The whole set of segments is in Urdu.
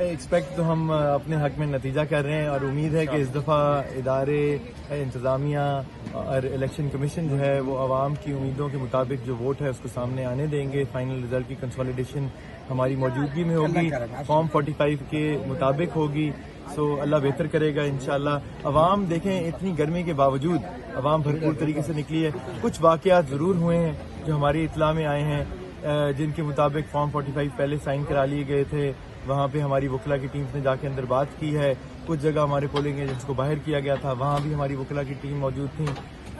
ایکسپیکٹ تو ہم اپنے حق میں نتیجہ کر رہے ہیں اور امید ہے کہ اس دفعہ ادارے، انتظامیہ اور الیکشن کمیشن جو ہے وہ عوام کی امیدوں کے مطابق جو ووٹ ہے اس کو سامنے آنے دیں گے. فائنل رزلٹ کی کنسالیڈیشن ہماری موجودگی میں ہوگی، فارم 45 کے مطابق ہوگی. سو اللہ بہتر کرے گا انشاءاللہ. عوام دیکھیں اتنی گرمی کے باوجود عوام بھرپور طریقے سے نکلی ہے. کچھ واقعات ضرور ہوئے ہیں جو ہماری اطلاع میں آئے ہیں جن کے مطابق فارم 45 پہلے سائن کرا لیے گئے تھے. وہاں پہ ہماری وکلا کی ٹیم نے جا کے اندر بات کی ہے. کچھ جگہ ہمارے پولنگ ایجنٹس کو باہر کیا گیا تھا، وہاں بھی ہماری وکلا کی ٹیم موجود تھی.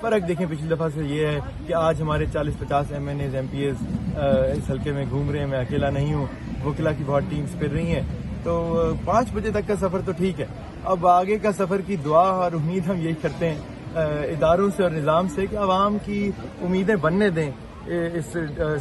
فرق دیکھیں پچھلی دفعہ سے یہ ہے کہ آج ہمارے 40-50 MNAs MPAs اس حلقے میں گھوم رہے ہیں. میں اکیلا نہیں ہوں، وکلا کی بہت ٹیمز پھر رہی ہیں. تو 5 بجے تک کا سفر تو ٹھیک ہے. اب آگے کا سفر کی دعا اور امید ہم یہی کرتے ہیں اداروں سے اور نظام سے کہ عوام کی امیدیں بننے دیں اس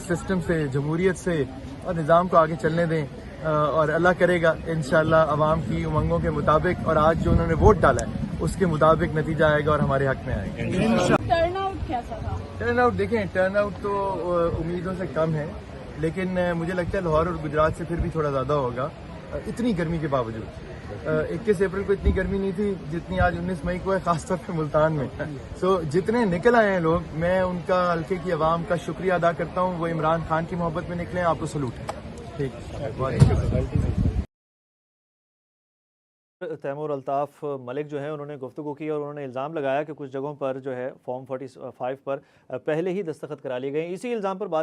سسٹم سے، جمہوریت سے، اور نظام کو آگے چلنے دیں. اور اللہ کرے گا انشاءاللہ عوام کی امنگوں کے مطابق اور آج جو انہوں نے ووٹ ڈالا ہے اس کے مطابق نتیجہ آئے گا اور ہمارے حق میں آئے گا. ٹرن آؤٹ کیسا تھا؟ ٹرن آؤٹ دیکھیں، ٹرن آؤٹ تو امیدوں سے کم ہے، لیکن مجھے لگتا ہے لاہور اور گجرات سے پھر بھی تھوڑا زیادہ ہوگا اتنی گرمی کے باوجود. 21 اپریل کو اتنی گرمی نہیں تھی جتنی آج 19 مئی کو ہے، خاص طور پہ ملتان میں. سو جتنے نکل آئے ہیں لوگ، میں ان کا حلقے کی عوام کا شکریہ ادا کرتا ہوں. وہ عمران خان کی محبت میں نکلے ہیں، آپ کو سلوٹ ہے. تیمور الطاف ملک جو ہے انہوں نے گفتگو کی اور انہوں نے الزام لگایا کہ کچھ جگہوں پر جو ہے فارم 45 پر پہلے ہی دستخط کرا لیے گئے. اسی الزام پر بات